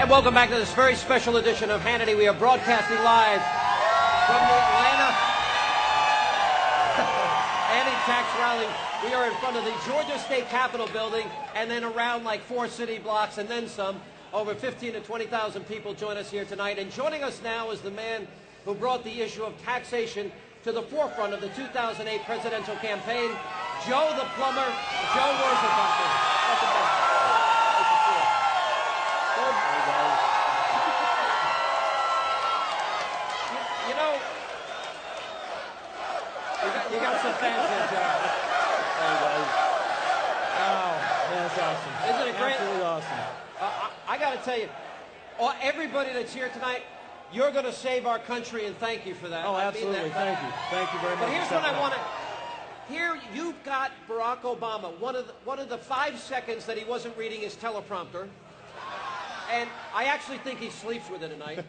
And welcome back to this very special edition of Hannity. We are broadcasting live from the Atlanta anti-tax rally. We are in front of the Georgia State Capitol building and then around like 4 city blocks and then some. Over 15 to 20,000 people join us here tonight. And joining us now is the man who brought the issue of taxation to the forefront of the 2008 presidential campaign, Joe the Plumber, Joe Rosenthal. Welcome back. You know, you got some fans here, Joe. Hey, guys. Oh, man, that's awesome. Isn't it great? Absolutely awesome. I got to tell you, everybody that's here tonight, you're going to save our country, and thank you for that. Oh, absolutely. I mean that. Thank you. Thank you very much. But here's what I want to... Here, you've got Barack Obama, one of the 5 seconds that he wasn't reading his teleprompter, and I actually think he sleeps with it at night.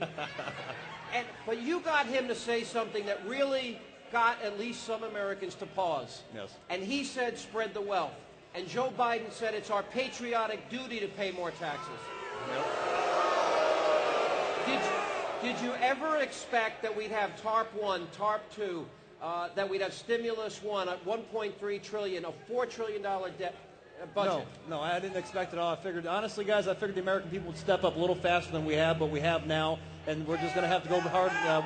But you got him to say something that really got at least some Americans to pause. Yes. And he said, spread the wealth. And Joe Biden said it's our patriotic duty to pay more taxes. Yep. Did you ever expect that we'd have TARP 1, TARP 2, that we'd have Stimulus 1 at $1.3 trillion, a $4 trillion debt budget? No, I didn't expect it all. I figured, honestly, guys, I figured the American people would step up a little faster than we have, but we have now, and we're just going to have to go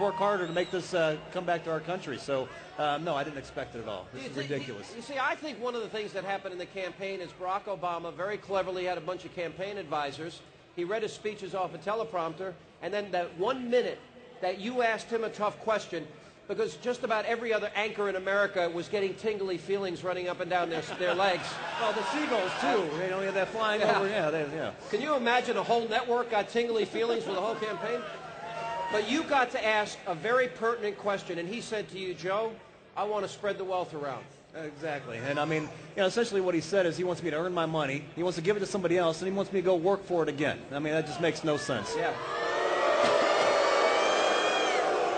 work harder to make this come back to our country. So, no, I didn't expect it at all. This is ridiculous. You see, I think one of the things that happened in the campaign is Barack Obama very cleverly had a bunch of campaign advisors. He read his speeches off a teleprompter, and then that 1 minute that you asked him a tough question, because just about every other anchor in America was getting tingly feelings running up and down their legs. Well, the seagulls, too. You know, they're flying over. Yeah. Can you imagine a whole network got tingly feelings for the whole campaign? But you got to ask a very pertinent question, and he said to you, Joe, I want to spread the wealth around. Exactly. And, I mean, you know, essentially what he said is he wants me to earn my money, he wants to give it to somebody else, and he wants me to go work for it again. I mean, that just makes no sense. Yeah.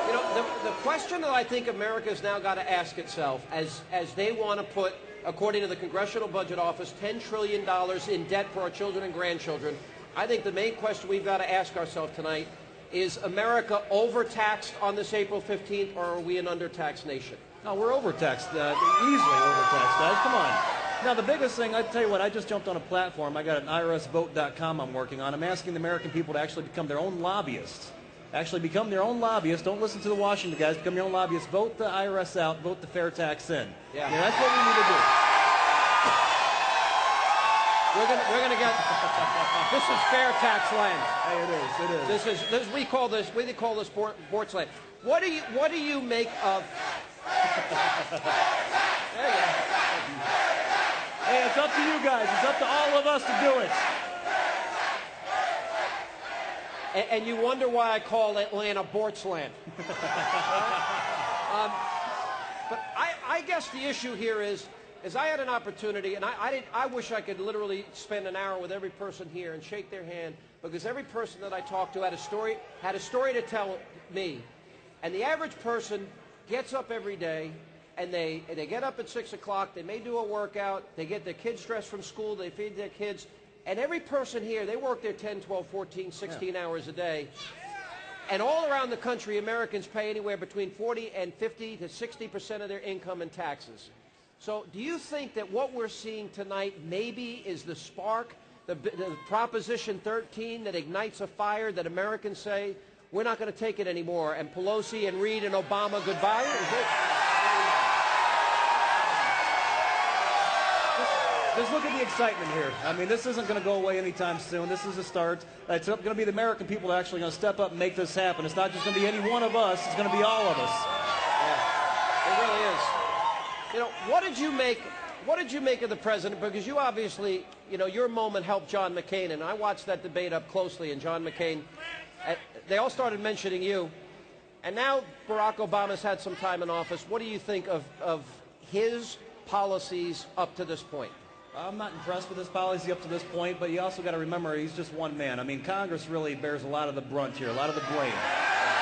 You know, the question that I think America's now got to ask itself as they want to put, according to the Congressional Budget Office, $10 trillion in debt for our children and grandchildren, I think the main question we've got to ask ourselves tonight is America overtaxed on this April 15th, or are we an undertaxed nation? No, we're overtaxed, easily overtaxed, guys. Come on. Now, the biggest thing, I tell you what, I just jumped on a platform. I got an irsvote.com I'm working on. I'm asking the American people to actually become their own lobbyists. Actually become their own lobbyists. Don't listen to the Washington guys. Become your own lobbyists. Vote the IRS out. Vote the fair tax in. Yeah. That's what we need to do. We're gonna get. This is fair tax land. Hey, it is. This we call this Bort's land. What do you make of? There you go. Hey, it's up to you guys. It's up to all of us to do it. And you wonder why I call Atlanta Bort's land. But I guess the issue here is I had an opportunity, and I wish I could literally spend an hour with every person here and shake their hand, because every person that I talked to had a story to tell me. And the average person gets up every day, and they get up at 6 o'clock, they may do a workout, they get their kids dressed from school, they feed their kids, and every person here, they work their 10, 12, 14, 16 hours a day. And all around the country, Americans pay anywhere between 40 and 50 to 60% of their income in taxes. So do you think that what we're seeing tonight maybe is the spark, the Proposition 13 that ignites a fire that Americans say, we're not going to take it anymore, and Pelosi and Reid and Obama, goodbye? Just look at the excitement here. I mean, this isn't going to go away anytime soon. This is a start. It's going to be the American people that are actually going to step up and make this happen. It's not just going to be any one of us. It's going to be all of us. Yeah, it really is. You know, what did you make of the president? Because you obviously, you know, your moment helped John McCain, and I watched that debate up closely, and John McCain, they all started mentioning you. And now Barack Obama's had some time in office. What do you think of his policies up to this point? I'm not impressed with his policy up to this point, but you also got to remember he's just one man. I mean, Congress really bears a lot of the brunt here, a lot of the blame.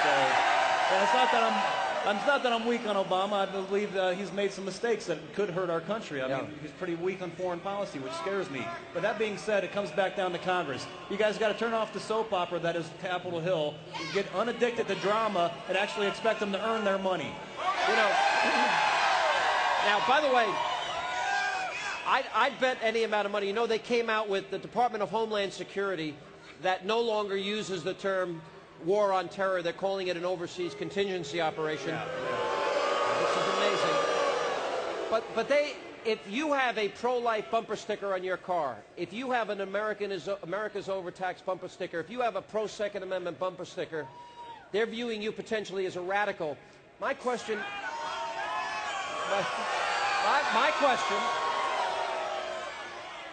So, and it's not that It's not that I'm weak on Obama. I believe he's made some mistakes that could hurt our country. I mean, he's pretty weak on foreign policy, which scares me. But that being said, it comes back down to Congress. You guys got to turn off the soap opera that is Capitol Hill, get unaddicted to drama, and actually expect them to earn their money. You know, now, by the way, I'd bet any amount of money. You know, they came out with the Department of Homeland Security that no longer uses the term war on terror. They're calling it an overseas contingency operation, which is amazing. But if you have a pro-life bumper sticker on your car, if you have an America's overtaxed bumper sticker, if you have a pro-Second Amendment bumper sticker, they're viewing you potentially as a radical. My question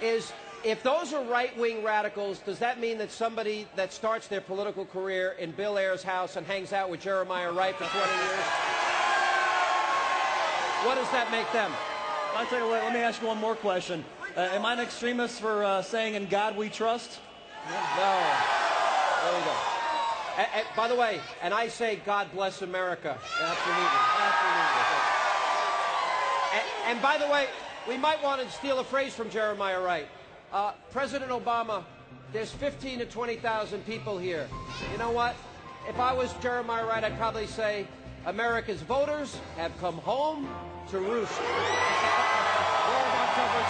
is, if those are right-wing radicals, does that mean that somebody that starts their political career in Bill Ayer's house and hangs out with Jeremiah Wright for 20 years, what does that make them? I'll tell you what, let me ask you one more question. Am I an extremist for saying "In God We Trust"? No. There you go. By the way, and I say God bless America. Absolutely. And by the way, we might want to steal a phrase from Jeremiah Wright. President Obama, there's 15 to 20,000 people here. You know what? If I was Jeremiah Wright, I'd probably say, America's voters have come home to roost. More of our coverage